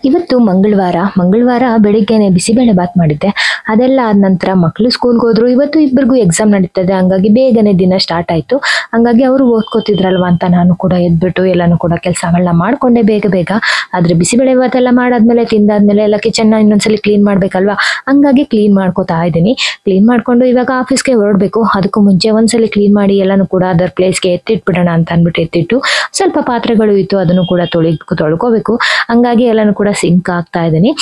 ಇವತ್ತು ಮಂಗಳವಾರ ಬೆಳಿಗ್ಗೆನೆ ಬಿಸಿಬೇಳೆ ಬಾತ್ ಮಾಡಿದ್ದೆ. ಅದೆಲ್ಲ ಆದ ನಂತರ ಮಕ್ಕಳು ಸ್ಕೂಲ್ಗೆ ಹೋದ್ರು. ಇವತ್ತು ಇಬ್ಬರಿಗೂ ಎಕ್ಸಾಮ್ ನಡೀತದೆ, ಹಂಗಾಗಿ ಬೇಗನೆ ದಿನ ಸ್ಟಾರ್ಟ್ ಆಯ್ತು. ಹಂಗಾಗಿ ಅವರು ಓದ್ಕೋತಿದ್ರಲ್ವಾ ಅಂತ ನಾನು ಕೂಡ ಎದ್ಬಿಟ್ಟು ಎಲ್ಲಾನು ಕೂಡ ಕೆಲಸಗಳನ್ನ ಮಾಡ್ಕೊಂಡೆ ಬೇಗ. ಆದ್ರೆ ಬಿಸಿಬೇಳೆ ಬಾತ್ ಎಲ್ಲ ಮಾಡಾದ್ಮೇಲೆ ತಿಂದಾದ್ಮೇಲೆ ಎಲ್ಲ ಕಿಚನ್ ಇನ್ನೊಂದ್ಸಲಿ ಕ್ಲೀನ್ ಮಾಡ್ಬೇಕಲ್ವಾ, ಹಂಗಾಗಿ ಕ್ಲೀನ್ ಮಾಡ್ಕೋತಾ ಇದ್ದೀನಿ. ಕ್ಲೀನ್ ಮಾಡ್ಕೊಂಡು ಇವಾಗ ಆಫೀಸ್ಗೆ ಹೊರಡ್ಬೇಕು. ಅದಕ್ಕೂ ಮುಂಚೆ ಒಂದ್ಸಲಿ ಕ್ಲೀನ್ ಮಾಡಿ ಎಲ್ಲಾನು ಕೂಡ ಅದರ ಪ್ಲೇಸ್ಗೆ ಎತ್ತಿಟ್ಬಿಡೋಣ ಅಂತ ಅನ್ಬಿಟ್ಟು ಎತ್ತಿಟ್ಟು, ಸ್ವಲ್ಪ ಪಾತ್ರೆಗಳು ಇತ್ತು ಅದನ್ನು ಕೂಡ ತೊಳ್ಕೋಬೇಕು. ಹಂಗಾಗಿ ಎಲ್ಲಾನು ಕೂಡ ಸಿಂಕ್ ಆಗ್ತಾ ಇದ್ದೀನಿ.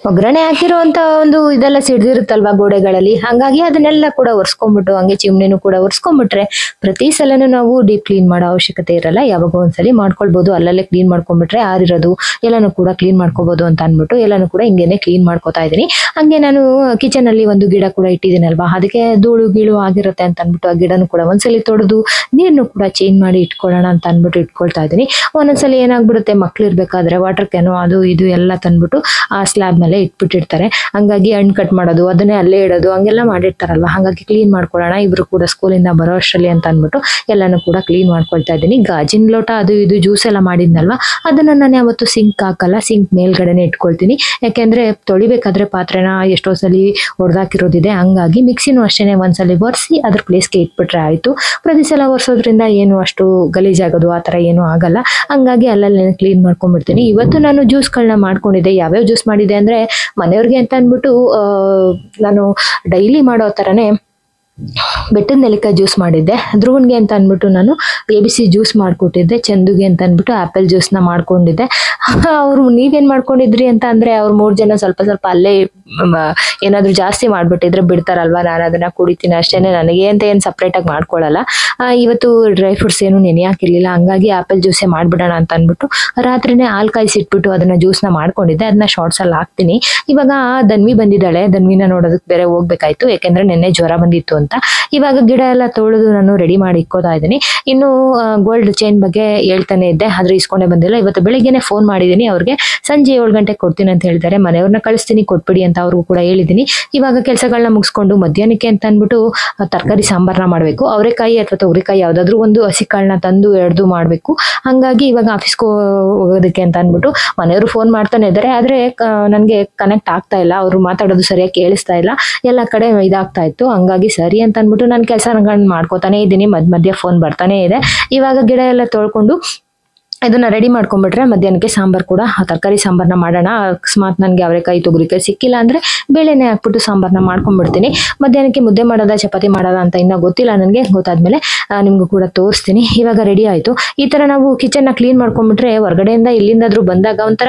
ಒಗ್ಗರಣೆ ಹಾಕಿರುವಂತ ಒಂದು ಇದೆಲ್ಲ ಸಿಡ್ದಿರುತ್ತಲ್ವಾ ಗೋಡೆಗಳಲ್ಲಿ, ಹಂಗಾಗಿ ಅದನ್ನೆಲ್ಲ ಕೂಡ ಒರೆಸ್ಕೊಂಡ್ಬಿಟ್ಟು ಹಂಗೆ ಚಿಮ್ನಿನೂ ಕೂಡ ಒರೆಸ್ಕೊಂಡ್ಬಿಟ್ರೆ ಪ್ರತಿ ಸಲನೂ ನಾವು ಡೀಪ್ ಕ್ಲೀನ್ ಮಾಡೋ ಅವಶ್ಯಕತೆ ಇರಲ್ಲ. ಯಾವಾಗ ಒಂದ್ಸಲಿ ಮಾಡ್ಕೊಳ್ಬಹುದು. ಅಲ್ಲಲ್ಲೇ ಕ್ಲೀನ್ ಮಾಡ್ಕೊಂಡ್ಬಿಟ್ರೆ ಆರಿರೋದು ಎಲ್ಲಾನು ಕೂಡ ಕ್ಲೀನ್ ಮಾಡ್ಕೋಬಹುದು ಅಂತ ಅನ್ಬಿಟ್ಟು ಎಲ್ಲಾನು ಕೂಡ ಹಿಂಗೇನೆ ಕ್ಲೀನ್ ಮಾಡ್ಕೋತಾ ಇದ್ದೀನಿ. ಹಂಗೆ ನಾನು ಕಿಚನ್ ಅಲ್ಲಿ ಒಂದು ಗಿಡ ಕೂಡ ಇಟ್ಟಿದ್ದೀನಲ್ವಾ, ಅದಕ್ಕೆ ಧೂಳು ಗೀಳು ಆಗಿರುತ್ತೆ ಅಂತ ಅನ್ಬಿಟ್ಟು ಆ ಗಿಡನು ಕೂಡ ಒಂದ್ಸಲಿ ತೊಳೆದು ನೀರ್ನು ಕೂಡ ಚೇಂಜ್ ಮಾಡಿ ಇಟ್ಕೊಳ್ಳೋಣ ಅಂತ ಅನ್ಬಿಟ್ಟು ಇಟ್ಕೊಳ್ತಾ ಇದ್ದೀನಿ. ಒಂದೊಂದ್ಸಲಿ ಏನಾಗ್ಬಿಡುತ್ತೆ, ಮಕ್ಳು ಇರ್ಬೇಕಾದ್ರೆ ವಾಟರ್ ಕ್ಯಾನು ಅದು ಇದು ಎಲ್ಲ ತಂದ್ಬಿಟ್ಟು ಆ ಸ್ಲ್ಯಾಬ್ ಮೇಲೆ ಇಟ್ಬಿಟ್ಟಿರ್ತಾರೆ. ಹಂಗಾಗಿ ಹಣ್ಣು ಕಟ್ ಮಾಡೋದು ಅದನ್ನೇ ಅಲ್ಲೇ ಇಡೋದು ಹಂಗೆಲ್ಲ ಮಾಡಿರ್ತಾರಲ್ವಾ, ಹಾಗಾಗಿ ಕ್ಲೀನ್ ಮಾಡ್ಕೊಳ್ಳೋಣ ಇಬ್ರು ಕೂಡ ಸ್ಕೂಲಿಂದ ಬರೋ ಅಷ್ಟರಲ್ಲಿ ಅಂತ ಅನ್ಬಿಟ್ಟು ಎಲ್ಲಾನು ಕೂಡ ಕ್ಲೀನ್ ಮಾಡ್ಕೊಳ್ತಾ ಇದ್ದೀನಿ. ಗಾಜಿನ ಲೋಟ ಅದು ಇದು ಜ್ಯೂಸ್ ಎಲ್ಲ ಮಾಡಿದ್ನಲ್ವಾ, ಅದನ್ನ ನಾನು ಯಾವತ್ತು ಸಿಂಕ್ ಹಾಕಲ್ಲ, ಸಿಂಕ್ ಮೇಲ್ಗಡೆನೆ ಇಟ್ಕೊಳ್ತೀನಿ. ಯಾಕೆಂದ್ರೆ ತೊಳಿಬೇಕಾದ್ರೆ ಪಾತ್ರೆನ ಎಷ್ಟೋ ಸಲಿ ಹೊಡೆದಾಕಿರೋದಿದೆ. ಹಂಗಾಗಿ ಮಿಕ್ಸಿನೂ ಅಷ್ಟೇನೆ ಒಂದ್ಸಲಿ ಒರೆಸಿ ಅದ್ರ ಪ್ಲೇಸ್ಗೆ ಇಟ್ಬಿಟ್ರೆ ಆಯ್ತು. ಪ್ರತಿ ಸಲ ಒರೆಸೋದ್ರಿಂದ ಏನು ಅಷ್ಟು ಗಲೀಜಾಗೋದು ಆ ಥರ ಏನೂ ಆಗಲ್ಲ. ಹಂಗಾಗಿ ಅಲ್ಲಲ್ಲೇ ಕ್ಲೀನ್ ಮಾಡ್ಕೊಂಡ್ಬಿಡ್ತೀನಿ. ಇವತ್ತು ನಾನು ಜ್ಯೂಸ್ಗಳನ್ನ ಮಾಡ್ಕೊಂಡಿದ್ದೆ. ಯಾವ್ಯಾವ ಜ್ಯೂಸ್ ಮಾಡಿದೆ ಅಂದ್ರೆ, ಮನೆಯವ್ರಿಗೆ ಅಂತ ಅಂದ್ಬಿಟ್ಟು ನಾನು ಡೈಲಿ ಮಾಡೋ ಥರನೇ ಬೆಟ್ಟದ ನೆಲ್ಲಿಕಾಯಿ ಜ್ಯೂಸ್ ಮಾಡಿದ್ದೆ. ಧ್ರುವನ್ಗೆ ಅಂತ ಅಂದ್ಬಿಟ್ಟು ನಾನು ABC ಜ್ಯೂಸ್ ಮಾಡ್ಕೊಟ್ಟಿದ್ದೆ. ಚಂದುಗೆ ಅಂತ ಅಂದ್ಬಿಟ್ಟು ಆಪಲ್ ಜ್ಯೂಸ್ನ ಮಾಡ್ಕೊಂಡಿದ್ದೆ. ಅವ್ರು ನೀವೇನ್ ಮಾಡ್ಕೊಂಡಿದ್ರಿ ಅಂತ ಅಂದ್ರೆ, ಅವ್ರು 3 ಜನ ಸ್ವಲ್ಪ ಅಲ್ಲೇ ಏನಾದ್ರು ಜಾಸ್ತಿ ಮಾಡ್ಬಿಟ್ಟಿದ್ರೆ ಬಿಡ್ತಾರಲ್ವಾ, ನಾನು ಅದನ್ನ ಕುಡಿತೀನಿ ಅಷ್ಟೇನೆ. ನನಗೆ ಅಂತ ಏನ್ ಸಪ್ರೇಟ್ ಆಗಿ ಮಾಡ್ಕೊಳ್ಳಲ್ಲ. ಇವತ್ತು ಡ್ರೈ ಫ್ರೂಟ್ಸ್ ಏನು ನೆನೆ ಹಾಕಿರ್ಲಿಲ್ಲ, ಹಂಗಾಗಿ ಆಪಲ್ ಜ್ಯೂಸೇ ಮಾಡ್ಬಿಡೋಣ ಅಂತ ಅಂದ್ಬಿಟ್ಟು ರಾತ್ರಿನೇ ಹಾಲು ಕಾಯಿಸಿಟ್ಬಿಟ್ಟು ಅದನ್ನ ಜ್ಯೂಸ್ನ ಮಾಡ್ಕೊಂಡಿದ್ದೆ. ಅದನ್ನ ಶಾರ್ಟ್ಸ್ ಅಲ್ಲಿ ಹಾಕ್ತೀನಿ. ಇವಾಗ ಧನ್ವಿ ಬಂದಿದ್ದಾಳೆ, ಧನ್ವಿನ ನೋಡೋದಕ್ಕೆ ಬೇರೆ ಹೋಗ್ಬೇಕಾಯ್ತು, ಯಾಕೆಂದ್ರೆ ನೆನ್ನೆ ಜ್ವರ ಬಂದಿತ್ತು ಅಂತ. ಇವಾಗ ಗಿಡ ಎಲ್ಲ ತೊಳೆದು ನಾನು ರೆಡಿ ಮಾಡಿ ಇಕ್ಕೋತಾ ಇದ್ದೀನಿ. ಇನ್ನು ಗೋಲ್ಡ್ ಚೈನ್ ಬಗ್ಗೆ ಹೇಳ್ತಾನೆ ಇದ್ದೆ, ಆದ್ರೆ ಇಸ್ಕೊಂಡೆ ಬಂದಿಲ್ಲ. ಇವತ್ತು ಬೆಳಿಗ್ಗೆನೆ ಫೋನ್ ಮಾಡಿದ್ದೀನಿ ಅವ್ರಿಗೆ, ಸಂಜೆ 7 ಗಂಟೆಗೆ ಕೊಡ್ತೀನಿ ಅಂತ ಹೇಳಿದ್ದಾರೆ. ಮನೆಯವ್ರನ್ನ ಕಳಿಸ್ತೀನಿ ಕೊಟ್ಬಿಡಿ ಅಂತ ಅವ್ರಿಗೂ ಕೂಡ ಹೇಳಿದ್ದೀನಿ. ಇವಾಗ ಕೆಲಸಗಳನ್ನ ಮುಗಿಸ್ಕೊಂಡು ಮಧ್ಯಾಹ್ನಕ್ಕೆ ಅಂತ ಅಂದ್ಬಿಟ್ಟು ತರಕಾರಿ ಸಾಂಬಾರ್ನ ಮಾಡಬೇಕು. ಅವರೆಕಾಯಿ ಅಥವಾ ತೊಗರಿಕಾಯಿ ಯಾವ್ದಾದ್ರು ಒಂದು ಹಸಿ ಕಾಳನ್ನ ತಂದು ಎಡ್ದು ಮಾಡಬೇಕು. ಹಂಗಾಗಿ ಇವಾಗ ಆಫೀಸ್ಗೆ ಹೋಗೋದಕ್ಕೆ ಅಂತ ಅಂದ್ಬಿಟ್ಟು ಮನೆಯವರು ಫೋನ್ ಮಾಡ್ತಾನೆ ಇದ್ದಾರೆ. ಆದ್ರೆ ನನಗೆ ಕನೆಕ್ಟ್ ಆಗ್ತಾ ಇಲ್ಲ, ಅವ್ರು ಮಾತಾಡೋದು ಸರಿಯಾಗಿ ಕೇಳಿಸ್ತಾ ಇಲ್ಲ, ಎಲ್ಲ ಕಡೆ ಇದಾಗ್ತಾ ಇತ್ತು. ಹಂಗಾಗಿ ಸರಿ ಅಂತ ಅಂದ್ಬಿಟ್ಟು ನಾನು ಕೆಲಸಗಳನ್ನ ಮಾಡ್ಕೋತಾನೆ ಇದ್ದೀನಿ. ಮಧ್ಯ ಫೋನ್ ಬರ್ತಾನೆ ಇದೆ. ಇವಾಗ ಗಿಡ ಎಲ್ಲ ತೊಳ್ಕೊಂಡು ಇದನ್ನ ರೆಡಿ ಮಾಡ್ಕೊಂಡ್ಬಿಟ್ರೆ ಮಧ್ಯಾಹ್ನಕ್ಕೆ ಸಾಂಬಾರ್ ಕೂಡ ತರಕಾರಿ ಸಾಂಬಾರ್ನ ಮಾಡೋಣ. ಅಕಸ್ಮಾತ್ ನನಗೆ ಅವರೆಕಾಯಿ ತೊಗರಿಕಾಯಿ ಸಿಕ್ಕಿಲ್ಲ ಅಂದ್ರೆ ಬೇಳೆನೆ ಹಾಕ್ಬಿಟ್ಟು ಸಾಂಬಾರ್ನ ಮಾಡ್ಕೊಂಡ್ಬಿಡ್ತೀನಿ. ಮಧ್ಯಾಹ್ನಕ್ಕೆ ಮುದ್ದೆ ಮಾಡೋದ ಚಪಾತಿ ಮಾಡೋದ ಅಂತ ಇನ್ನೂ ಗೊತ್ತಿಲ್ಲ ನನಗೆ. ಗೊತ್ತಾದ್ಮೇಲೆ ನಿಮ್ಗೂ ಕೂಡ ತೋರಿಸ್ತೀನಿ. ಇವಾಗ ರೆಡಿ ಆಯ್ತು. ಈ ತರ ನಾವು ಕಿಚನ್ನ ಕ್ಲೀನ್ ಮಾಡ್ಕೊಂಡ್ಬಿಟ್ರೆ ಹೊರಗಡೆಯಿಂದ ಇಲ್ಲಿಂದಾದ್ರೂ ಬಂದಾಗ ಒಂಥರ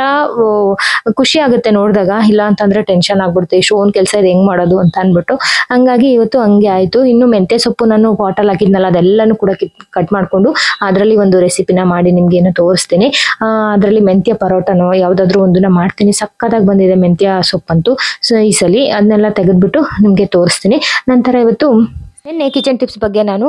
ಖುಷಿ ಆಗುತ್ತೆ ನೋಡಿದಾಗ. ಇಲ್ಲ ಅಂತಂದ್ರೆ ಟೆನ್ಷನ್ ಆಗ್ಬಿಡುತ್ತೆ, ಇಷ್ಟೊಂದು ಕೆಲಸ ಇದೆ ಹೆಂಗ್ ಮಾಡೋದು ಅಂತ ಅನ್ಬಿಟ್ಟು. ಹಂಗಾಗಿ ಇವತ್ತು ಹಂಗೆ ಆಯ್ತು. ಇನ್ನು ಮೆಂತ್ಯ ಸೊಪ್ಪು ನಾನು ಪಾಟಲ್ ಹಾಕಿದ್ನಲ್ಲ, ಅದೆಲ್ಲಾನು ಕೂಡ ಕಟ್ ಮಾಡ್ಕೊಂಡು ಅದರಲ್ಲಿ ಒಂದು ರೆಸಿಪಿನ ಮಾಡಿ ನಿಮ್ಗೆ ಏನು ತೋರಿಸ್ತೀನಿ. ಅದರಲ್ಲಿ ಮೆಂತ್ಯ ಪರೋಟನೋ ಯಾವ್ದಾದ್ರು ಒಂದನ್ನ ಮಾಡ್ತೀನಿ. ಸಕ್ಕತ್ತಾಗಿ ಬಂದಿದೆ ಮೆಂತ್ಯ ಸೊಪ್ಪಂತೂ. ಸೊ ಈ ಸಲ ಅದನ್ನೆಲ್ಲ ತೆಗೆದ್ಬಿಟ್ಟು ನಿಮ್ಗೆ ತೋರಿಸ್ತೀನಿ. ನಂತರ ಇವತ್ತು ನಿನ್ನೆ ಕಿಚನ್ ಟಿಪ್ಸ್ ಬಗ್ಗೆ ನಾನು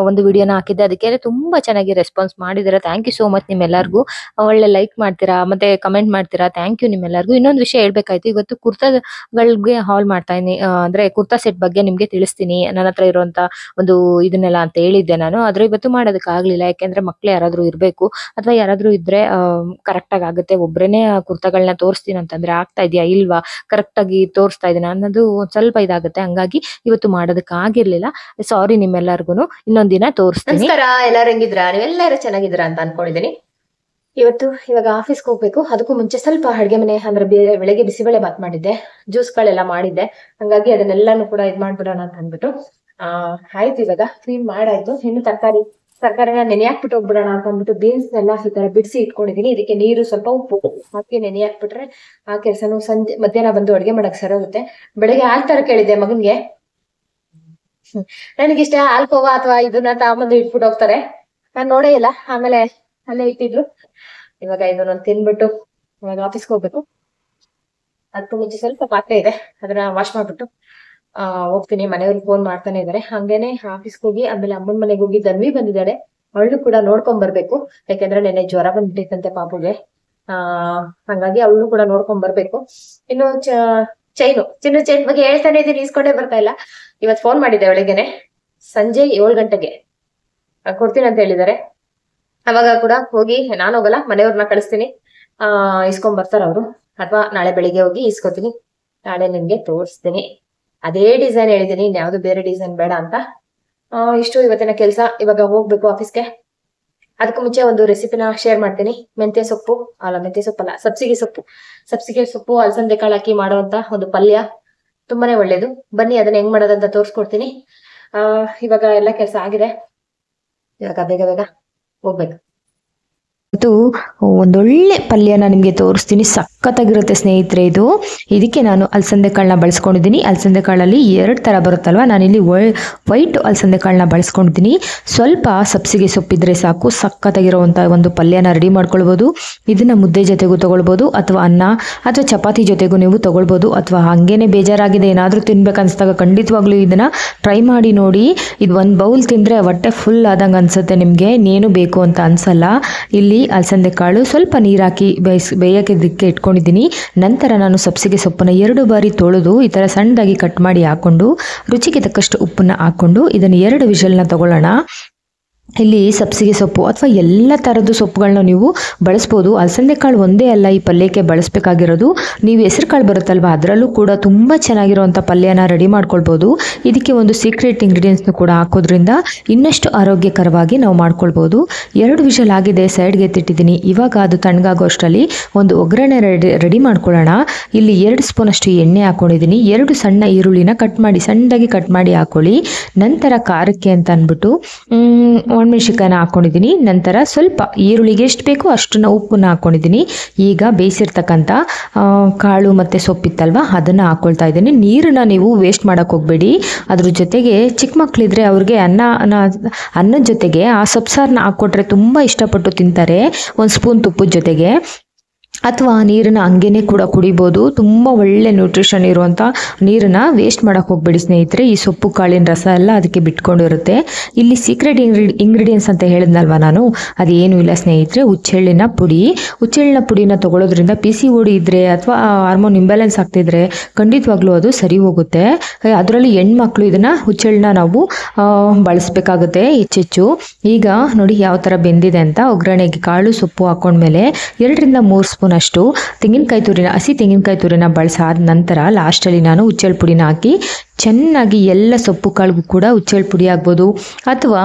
ಒಂದು ವಿಡಿಯೋನ ಹಾಕಿದ್ದೆ. ಅದಕ್ಕೆ ತುಂಬಾ ಚೆನ್ನಾಗಿ ರೆಸ್ಪಾನ್ಸ್ ಮಾಡಿದ್ದೀರಾ. ಥ್ಯಾಂಕ್ ಯು ಸೋ ಮಚ್ ನಿಮ್ಮೆಲ್ಲರಿಗೂ. ಒಳ್ಳೆ ಲೈಕ್ ಮಾಡ್ತೀರಾ ಮತ್ತೆ ಕಮೆಂಟ್ ಮಾಡ್ತೀರಾ. ಥ್ಯಾಂಕ್ ಯು ನಿಮ್ಮೆಲ್ಲರಿಗೂ. ಇನ್ನೊಂದು ವಿಷಯ ಹೇಳ್ಬೇಕಾಯ್ತು, ಇವತ್ತು ಕುರ್ತಾಗಳಿಗೆ ಹಾಲ್ ಮಾಡ್ತಾ ಇದೀನಿ. ಅಂದ್ರೆ ಕುರ್ತಾ ಸೆಟ್ ಬಗ್ಗೆ ನಿಮ್ಗೆ ತಿಳಿಸ್ತೀನಿ, ನನ್ನ ಹತ್ರ ಇರುವಂತ ಒಂದು ಇದನ್ನೆಲ್ಲ ಅಂತ ಹೇಳಿದ್ದೆ ನಾನು. ಆದ್ರೆ ಇವತ್ತು ಮಾಡೋದಕ್ಕೆ ಆಗ್ಲಿಲ್ಲ, ಯಾಕೆಂದ್ರೆ ಮಕ್ಳು ಯಾರಾದ್ರೂ ಇರ್ಬೇಕು ಅಥವಾ ಯಾರಾದ್ರೂ ಇದ್ರೆ ಕರೆಕ್ಟ್ ಆಗಿ ಆಗುತ್ತೆ. ಒಬ್ರೇನೆ ಕುರ್ತಾಗಳನ್ನ ತೋರಿಸ್ತೀನಿ ಅಂತಂದ್ರೆ ಆಗ್ತಾ ಇದೆಯಾ ಇಲ್ವಾ, ಕರೆಕ್ಟ್ ಆಗಿ ತೋರಿಸ್ತಾ ಇದೀನ ಅನ್ನೋದು ಒಂದ್ ಸ್ವಲ್ಪ ಇದಾಗುತ್ತೆ. ಹಂಗಾಗಿ ಇವತ್ತು ಮಾಡೋದಕ್ಕೆ ಆಗಿರ್ಲಿಲ್ಲ. ಸಾರಿ ನಿಮ್ಮೆಲ್ಲರಿಗೂ. ಇನ್ನೊಂದಿನ ತೋರಿಸ್ತೀನಿ. ನಮಸ್ಕಾರ, ಎಲ್ಲರೂ ಹೆಂಗಿದ್ರಾ? ನೀವೆಲ್ಲರೂ ಚೆನ್ನಾಗಿದ್ದೀರಾ ಅಂತ ಅನ್ಕೊಂಡಿದ್ದೀನಿ. ಇವಾಗ ಆಫೀಸ್ಗೆ ಹೋಗ್ಬೇಕು. ಅದಕ್ಕೂ ಮುಂಚೆ ಸ್ವಲ್ಪ ಅಡ್ಗೆ ಮನೆ ಅಂದ್ರೆ ಬೆಳಗ್ಗೆ ಬಿಸಿಬೇಳೆ ಬಾತ್ ಮಾಡಿದ್ದೆ, ಜ್ಯೂಸ್ಗಳೆಲ್ಲ ಮಾಡಿದ್ದೆ. ಹಂಗಾಗಿ ಅದನ್ನೆಲ್ಲಾನು ಕೂಡ ಇದ್ ಮಾಡ್ಬಿಡೋಣ ಅಂತ ಅಂದ್ಬಿಟ್ಟು ಆಯ್ತು. ಇವಾಗ ಕ್ಲೀನ್ ಮಾಡಾಯ್ತು. ಇನ್ನು ತರಕಾರಿನ ನೆನೆ ಹಾಕ್ಬಿಟ್ಟು ಹೋಗ್ಬಿಡೋಣ ಅಂತ ಅಂದ್ಬಿಟ್ಟು ಬೀನ್ಸ್ ಎಲ್ಲ ಈ ತರ ಬಿಡಿಸಿ ಇಟ್ಕೊಂಡಿದೀನಿ. ಇದಕ್ಕೆ ನೀರು ಸ್ವಲ್ಪ ಉಪ್ಪು ಹಾಕಿ ನೆನೆ ಹಾಕ್ಬಿಟ್ರೆ ಆ ಕೆಲಸನು ಮಧ್ಯಾಹ್ನ ಬಂದು ಅಡ್ಗೆ ಮಾಡಕ್ ಸರೋಗುತ್ತೆ. ಬೆಳಗ್ಗೆ ಹಾಲ್ ತರ ಕೇಳಿದ್ದೆ ಮಗನ್ಗೆ. ನನಗಿಷ್ಟ ಹಾಲ್ಕೋವಾ ಅಥವಾ ಇದನ್ನ ತಗೊಂಬಂದು ಇಟ್ಬಿಟ್ಟು ಹೋಗ್ತಾರೆ. ನಾನ್ ನೋಡೇ ಇಲ್ಲ. ಆಮೇಲೆ ಅಲ್ಲೇ ಇಟ್ಟಿದ್ರು. ಇವಾಗ ಇದನ್ನ ತಿನ್ಬಿಟ್ಟು ಇವಾಗ ಆಫೀಸ್ಗೆ ಹೋಗ್ಬೇಕು. ಅದಕ್ಕೂ ಮುಂಚೆ ಸ್ವಲ್ಪ ಪಾತ್ರೆ ಇದೆ, ಅದನ್ನ ವಾಶ್ ಮಾಡ್ಬಿಟ್ಟು ಹೋಗ್ತೀನಿ. ಮನೆಯವ್ರಿಗೆ ಫೋನ್ ಮಾಡ್ತಾನೆ ಇದಾರೆ. ಹಂಗೇನೆ ಆಫೀಸ್ಗೆ ಹೋಗಿ ಆಮೇಲೆ ಅಮ್ಮನ ಮನೆಗೆ ಹೋಗಿ ಧನ್ವಿ ಬಂದಿದ್ದಾಳೆ, ಅವಳು ಕೂಡ ನೋಡ್ಕೊಂಡ್ ಬರ್ಬೇಕು. ಯಾಕೆಂದ್ರೆ ನೆನ್ನೆ ಜ್ವರ ಬಂದ್ಬಿಟ್ಟಿತ್ತಂತೆ ಪಾಪುಗೆ. ಹಂಗಾಗಿ ಅವಳು ಕೂಡ ನೋಡ್ಕೊಂಡ್ ಬರ್ಬೇಕು. ಇನ್ನು ಚಿನ್ನು ಚೈನ್ ಬಗ್ಗೆ ಹೇಳ್ತಾನೆ ಇದೀನಿ, ಇಸ್ಕೊಂಡೇ ಬರ್ತಾ ಇಲ್ಲ. ಇವತ್ ಫೋನ್ ಮಾಡಿದ್ದೆ ಬೆಳಿಗ್ಗೆನೆ, ಸಂಜೆ 7 ಗಂಟೆಗೆ ಕೊಡ್ತೀನಿ ಅಂತ ಹೇಳಿದ್ದಾರೆ. ಅವಾಗ ಕೂಡ ಹೋಗಿ ನಾನು ಹೋಗಲ್ಲ, ಮನೆಯವ್ರನ್ನ ಕಳಿಸ್ತೀನಿ, ಇಸ್ಕೊಂಡ್ ಬರ್ತಾರ ಅವರು. ಅಥವಾ ನಾಳೆ ಬೆಳಿಗ್ಗೆ ಹೋಗಿ ಇಸ್ಕೊತೀನಿ. ನಾಳೆ ನಿಮ್ಗೆ ತೋರಿಸ್ತೀನಿ. ಅದೇ ಡಿಸೈನ್ ಹೇಳಿದೀನಿ, ಇನ್ಯಾವುದು ಬೇರೆ ಡಿಸೈನ್ ಬೇಡ ಅಂತ. ಇಷ್ಟು ಇವತ್ತಿನ ಕೆಲಸ. ಇವಾಗ ಹೋಗ್ಬೇಕು ಆಫೀಸ್ಗೆ. ಅದಕ್ಕೂ ಮುಂಚೆ ಒಂದು ರೆಸಿಪಿನ ಶೇರ್ ಮಾಡ್ತೀನಿ. ಮೆಂತ್ಯ ಸೊಪ್ಪಲ್ಲ, ಸಬ್ಸಿಗೆ ಸೊಪ್ಪು ಅಲಸಂದೆ ಕಾಳು ಹಾಕಿ ಮಾಡುವಂತ ಒಂದು ಪಲ್ಯ, ತುಂಬಾನೇ ಒಳ್ಳೇದು. ಬನ್ನಿ ಅದನ್ನ ಹೆಂಗ್ ಮಾಡೋದಂತ ತೋರಿಸ್ಕೊಡ್ತೀನಿ. ಇವಾಗ ಎಲ್ಲ ಕೆಲಸ ಆಗಿದೆ. ಇವಾಗ ಬೇಗ ಹೋಗ್ಬೇಕು. ಇದು ಒಂದೊಳ್ಳೆ ಪಲ್ಯನ ನಿಮಗೆ ತೋರಿಸ್ತೀನಿ. ಸಖತ್ತಾಗಿರುತ್ತೆ ಸ್ನೇಹಿತರೆ ಇದು. ಇದಕ್ಕೆ ನಾನು ಅಲಸಂದೆ ಕಾಳನ್ನ ಬಳಸ್ಕೊಂಡಿದ್ದೀನಿ. ಅಲಸಂದೆ ಕಾಳಲ್ಲಿ 2 ಥರ ಬರುತ್ತಲ್ವ, ನಾನಿಲ್ಲಿ ವೈಟ್ ಅಲಸಂದೆ ಕಾಳನ್ನ ಬಳಸ್ಕೊಂಡಿದ್ದೀನಿ. ಸ್ವಲ್ಪ ಸಬ್ಸಿಗೆ ಸೊಪ್ಪಿದ್ರೆ ಸಾಕು, ಸಖತ್ತಾಗಿರುವಂಥ ಒಂದು ಪಲ್ಯನ ರೆಡಿ ಮಾಡ್ಕೊಳ್ಬೋದು. ಇದನ್ನ ಮುದ್ದೆ ಜೊತೆಗೂ ತಗೊಳ್ಬೋದು, ಅಥವಾ ಅನ್ನ ಅಥವಾ ಚಪಾತಿ ಜೊತೆಗೂ ನೀವು ತಗೊಳ್ಬೋದು. ಅಥವಾ ಹಾಗೇನೆ ಬೇಜಾರಾಗಿದೆ ಏನಾದರೂ ತಿನ್ಬೇಕನ್ನಿಸ್ದಾಗ ಖಂಡಿತವಾಗ್ಲೂ ಇದನ್ನ ಟ್ರೈ ಮಾಡಿ ನೋಡಿ. ಇದು ಒಂದು ಬೌಲ್ ತಿಂದರೆ ಹೊಟ್ಟೆ ಫುಲ್ ಆದಂಗೆ ಅನ್ಸುತ್ತೆ ನಿಮಗೆ, ಇನ್ನೇನು ಬೇಕು ಅಂತ ಅನ್ಸಲ್ಲ. ಇಲ್ಲಿ ಅಲಸಂದೆ ಕಾಳು ಸ್ವಲ್ಪ ನೀರು ಹಾಕಿ ಬೇಯೋದಕ್ಕೆ ಇಟ್ಕೊಂಡಿದ್ದೀನಿ. ನಂತರ ನಾನು ಸಬ್ಸಿಗೆ ಸೊಪ್ಪನ್ನು 2 ಬಾರಿ ತೊಳೆದು ಈ ಥರ ಸಣ್ಣದಾಗಿ ಕಟ್ ಮಾಡಿ ಹಾಕ್ಕೊಂಡು ರುಚಿಗೆ ತಕ್ಕಷ್ಟು ಉಪ್ಪನ್ನು ಹಾಕ್ಕೊಂಡು ಇದನ್ನು 2 ವಿಷಲ್ನ ತಗೊಳ್ಳೋಣ. ಇಲ್ಲಿ ಸಬ್ಸಿಗೆ ಸೊಪ್ಪು ಅಥವಾ ಎಲ್ಲ ಥರದ ಸೊಪ್ಪುಗಳನ್ನ ನೀವು ಬಳಸ್ಬೋದು. ಅಲಸಂದೆ ಕಾಳು ಒಂದೇ ಅಲ್ಲ ಈ ಪಲ್ಯಕ್ಕೆ ಬಳಸಬೇಕಾಗಿರೋದು. ನೀವು ಹೆಸರು ಕಾಳು ಬರುತ್ತಲ್ವ, ಅದರಲ್ಲೂ ಕೂಡ ತುಂಬ ಚೆನ್ನಾಗಿರುವಂಥ ಪಲ್ಯನ ರೆಡಿ ಮಾಡ್ಕೊಳ್ಬೋದು. ಇದಕ್ಕೆ ಒಂದು ಸೀಕ್ರೆಟ್ ಇಂಗ್ರೀಡಿಯೆಂಟ್ಸ್ನು ಕೂಡ ಹಾಕೋದ್ರಿಂದ ಇನ್ನಷ್ಟು ಆರೋಗ್ಯಕರವಾಗಿ ನಾವು ಮಾಡ್ಕೊಳ್ಬೋದು. 2 ವಿಷಲ್ ಆಗಿದೆ, ಸೈಡ್ಗೆ ಎತ್ತಿಟ್ಟಿದ್ದೀನಿ. ಇವಾಗ ಅದು ತಣ್ಣಗಾಗೋ ಅಷ್ಟರಲ್ಲಿ ಒಂದು ಒಗ್ಗರಣೆ ರೆಡಿ ಮಾಡ್ಕೊಳ್ಳೋಣ. ಇಲ್ಲಿ 2 ಸ್ಪೂನ್ ಅಷ್ಟು ಎಣ್ಣೆ ಹಾಕೊಂಡಿದ್ದೀನಿ. 2 ಸಣ್ಣ ಈರುಳ್ಳಿನ ಸಣ್ಣದಾಗಿ ಕಟ್ ಮಾಡಿ ಹಾಕೊಳ್ಳಿ. ನಂತರ ಖಾರಕ್ಕೆ ಅಂತ ಅಂದ್ಬಿಟ್ಟು ಒಣಮೆಣಸಿನಕಾಯಿನ ಹಾಕೊಂಡಿದ್ದೀನಿ. ನಂತರ ಸ್ವಲ್ಪ ಈರುಳ್ಳಿಗೆ ಎಷ್ಟು ಬೇಕೋ ಅಷ್ಟನ್ನ ಉಪ್ಪನ್ನ ಹಾಕೊಂಡಿದ್ದೀನಿ. ಈಗ ಬೇಯಿಸಿರ್ತಕ್ಕಂಥ ಕಾಳು ಮತ್ತು ಸೊಪ್ಪಿತ್ತಲ್ವ ಅದನ್ನು ಹಾಕ್ಕೊಳ್ತಾ ಇದ್ದೀನಿ. ನೀರನ್ನ ನೀವು ವೇಸ್ಟ್ ಮಾಡೋಕ್ಕೆ ಹೋಗಬೇಡಿ. ಅದ್ರ ಜೊತೆಗೆ ಚಿಕ್ಕ ಮಕ್ಕಳಿದ್ರೆ ಅವ್ರಿಗೆ ಅನ್ನದ ಜೊತೆಗೆ ಆ ಸೊಪ್ಪು ಸಾರನ್ನ ಹಾಕ್ಕೊಟ್ರೆ ತುಂಬ ಇಷ್ಟಪಟ್ಟು ತಿಂತಾರೆ, 1 ಸ್ಪೂನ್ ತುಪ್ಪದ ಜೊತೆಗೆ. ಅಥವಾ ನೀರನ್ನು ಹಂಗೇನೆ ಕೂಡ ಕುಡಿಬೋದು. ತುಂಬ ಒಳ್ಳೆ ನ್ಯೂಟ್ರಿಷನ್ ಇರುವಂಥ ನೀರನ್ನು ವೇಸ್ಟ್ ಮಾಡೋಕ್ಕೆ ಹೋಗಬೇಡಿ ಸ್ನೇಹಿತರೆ. ಈ ಸೊಪ್ಪು ಕಾಳಿನ ರಸ ಎಲ್ಲ ಅದಕ್ಕೆ ಬಿಟ್ಕೊಂಡಿರುತ್ತೆ. ಇಲ್ಲಿ ಸೀಕ್ರೆಟ್ ಇಂಗ್ರೀಡಿಯೆಂಟ್ಸ್ ಅಂತ ಹೇಳಿದ್ನಲ್ವ ನಾನು, ಅದೇನೂ ಇಲ್ಲ ಸ್ನೇಹಿತರೆ. ಹುಚ್ಚೆಳ್ಳಿನ ಪುಡಿನ ತಗೊಳ್ಳೋದ್ರಿಂದ PCOD ಇದ್ದರೆ ಅಥವಾ ಹಾರ್ಮೋನ್ ಇಂಬ್ಯಾಲೆನ್ಸ್ ಆಗ್ತಿದ್ರೆ ಖಂಡಿತವಾಗ್ಲೂ ಅದು ಸರಿ ಹೋಗುತ್ತೆ. ಅದರಲ್ಲಿ ಹೆಣ್ಮಕ್ಳು ಇದನ್ನು ಹುಚ್ಚೆಳ್ಳನ್ನ ನಾವು ಬಳಸಬೇಕಾಗುತ್ತೆ ಹೆಚ್ಚೆಚ್ಚು. ಈಗ ನೋಡಿ ಯಾವ ಥರ ಬೆಂದಿದೆ ಅಂತ. ಒಗ್ಗರಣೆಗೆ ಕಾಳು ಸೊಪ್ಪು ಹಾಕೊಂಡ್ಮೇಲೆ 2 ರಿಂದ 3 ಸ್ಪೂನ್ ಅಷ್ಟು ಹಸಿ ತೆಂಗಿನಕಾಯಿ ತುರಿನ ಬಳಸಾದ ನಂತರ ಲಾಸ್ಟಲ್ಲಿ ನಾನು ಹುಚ್ಚೆಳ್ಳು ಪುಡಿನ ಹಾಕಿ ಚೆನ್ನಾಗಿ ಎಲ್ಲ ಸೊಪ್ಪು ಕಾಳಿಗೂ ಕೂಡ ಹುಚ್ಚೆಳ್ಳು ಪುಡಿ ಆಗ್ಬೋದು ಅಥವಾ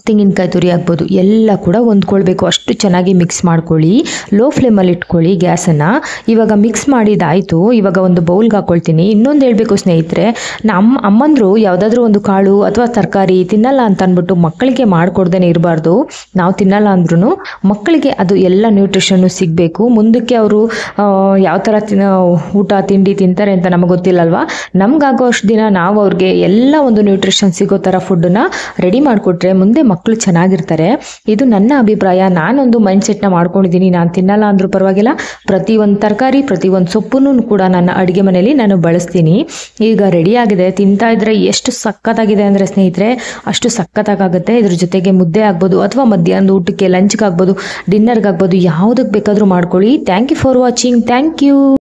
ತೆಂಗಿನಕಾಯಿ ತುರಿ ಆಗ್ಬೋದು, ಎಲ್ಲ ಕೂಡ ಹೊಂದ್ಕೊಳ್ಬೇಕು. ಅಷ್ಟು ಚೆನ್ನಾಗಿ ಮಿಕ್ಸ್ ಮಾಡ್ಕೊಳ್ಳಿ. ಲೋ ಫ್ಲೇಮಲ್ಲಿ ಇಟ್ಕೊಳ್ಳಿ ಗ್ಯಾಸನ್ನು. ಇವಾಗ ಮಿಕ್ಸ್ ಮಾಡಿದಾಯಿತು. ಇವಾಗ ಒಂದು ಬೌಲ್ಗೆ ಹಾಕ್ಕೊಳ್ತೀನಿ. ಇನ್ನೊಂದು ಹೇಳಬೇಕು ಸ್ನೇಹಿತರೆ, ನಮ್ಮ ಅಮ್ಮಂದರು ಯಾವುದಾದ್ರೂ ಒಂದು ಕಾಳು ಅಥವಾ ತರಕಾರಿ ತಿನ್ನಲ್ಲ ಅಂತ ಅಂದ್ಬಿಟ್ಟು ಮಕ್ಕಳಿಗೆ ಮಾಡಿಕೊಡ್ದೇ ಇರಬಾರ್ದು. ನಾವು ತಿನ್ನಲ್ಲ ಅಂದ್ರೂ ಮಕ್ಕಳಿಗೆ ಅದು ಎಲ್ಲ ನ್ಯೂಟ್ರಿಷನ್ನು ಸಿಗಬೇಕು. ಮುಂದಕ್ಕೆ ಅವರು ಯಾವ ಥರ ಊಟ ತಿಂಡಿ ತಿಂತಾರೆ ಅಂತ ನಮಗೆ ಗೊತ್ತಿಲ್ಲಲ್ವ. ನಮಗಾಗೋ ಅಷ್ಟು ದಿನ ನಾವು ಅವ್ರಿಗೆ ಎಲ್ಲ ಒಂದು ನ್ಯೂಟ್ರಿಷನ್ ಸಿಗೋ ಥರ ಫುಡ್ಡನ್ನು ರೆಡಿ ಮಾಡಿಕೊಟ್ರೆ ಮುಂದೆ ಮಕ್ಕಳು ಚೆನ್ನಾಗಿರ್ತಾರೆ. ಇದು ನನ್ನ ಅಭಿಪ್ರಾಯ. ನಾನೊಂದು ಮೈಂಡ್ ಸೆಟ್ನ ಮಾಡ್ಕೊಂಡಿದ್ದೀನಿ. ನಾನು ತಿನ್ನಲ್ಲ ಅಂದ್ರೂ ಪರವಾಗಿಲ್ಲ, ಪ್ರತಿಯೊಂದು ತರಕಾರಿ ಪ್ರತಿಯೊಂದು ಸೊಪ್ಪನ್ನು ಕೂಡ ನನ್ನ ಅಡುಗೆ ಮನೆಯಲ್ಲಿ ನಾನು ಬಳಸ್ತೀನಿ. ಈಗ ರೆಡಿಯಾಗಿದೆ. ತಿಂತಾ ಇದ್ರೆ ಎಷ್ಟು ಸಖತ್ತಾಗಿದೆ ಅಂದರೆ ಸ್ನೇಹಿತರೆ, ಅಷ್ಟು ಸಖತ್ತಾಗುತ್ತೆ. ಇದ್ರ ಜೊತೆಗೆ ಮುದ್ದೆ ಆಗ್ಬೋದು ಅಥವಾ ಮಧ್ಯಾಹ್ನದ ಊಟಕ್ಕೆ ಲಂಚ್ಗೆ ಆಗ್ಬೋದು, ಡಿನ್ನರ್ಗೆ ಆಗ್ಬೋದು, ಯಾವುದಕ್ಕೆ ಬೇಕಾದರೂ ಮಾಡ್ಕೊಳ್ಳಿ. Thank you for watching. Thank you.